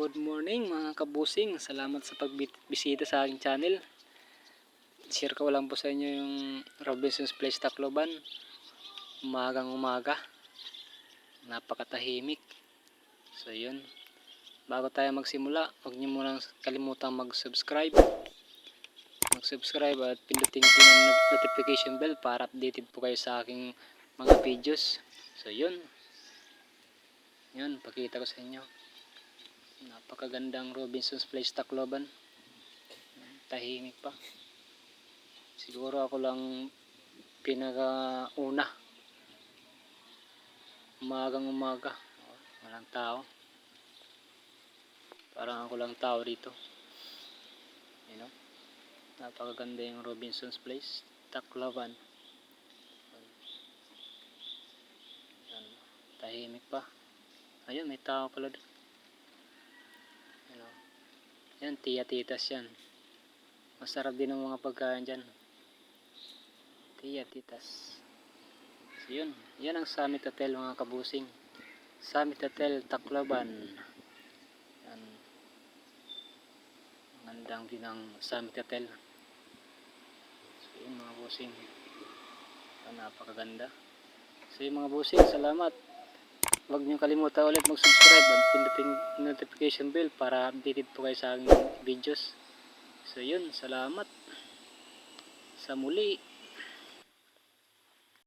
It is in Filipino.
Good morning mga kabusing. Salamat sa pagbisita sa aking channel. Share ko lang po sa inyo yung Robinson's Place Tacloban. Umagang umaga. Napakatahimik. So yun. Bago tayo magsimula, huwag niyo munang kalimutang mag-subscribe. At pindutin din ang notification bell para updated po kayo sa aking mga videos. So yun. Yun, pakita ko sa inyo. Napakagandang Robinson's Place Tacloban. Tahimik pa. Siguro ako lang pinakauna. Umagang umaga. Walang tao. Parang ako lang tao dito. You know? Napakaganda yung Robinson's Place Tacloban. Yan. Tahimik pa. Ayun, may tao pala doon. Yan, tiya-titas yan. Masarap din ang mga pagkain dyan. Tiya-titas. So yun, yan ang Summit Hotel mga kabusing. Summit Hotel Tacloban. Yan. Magandang din ang Summit Hotel. So yun mga busing. Napakaganda. So yun mga busing, salamat. Huwag niyo kalimutan ulit mag-subscribe at pindutin notification bell para updated po kayo sa aking videos. So yun, salamat. Sa muli.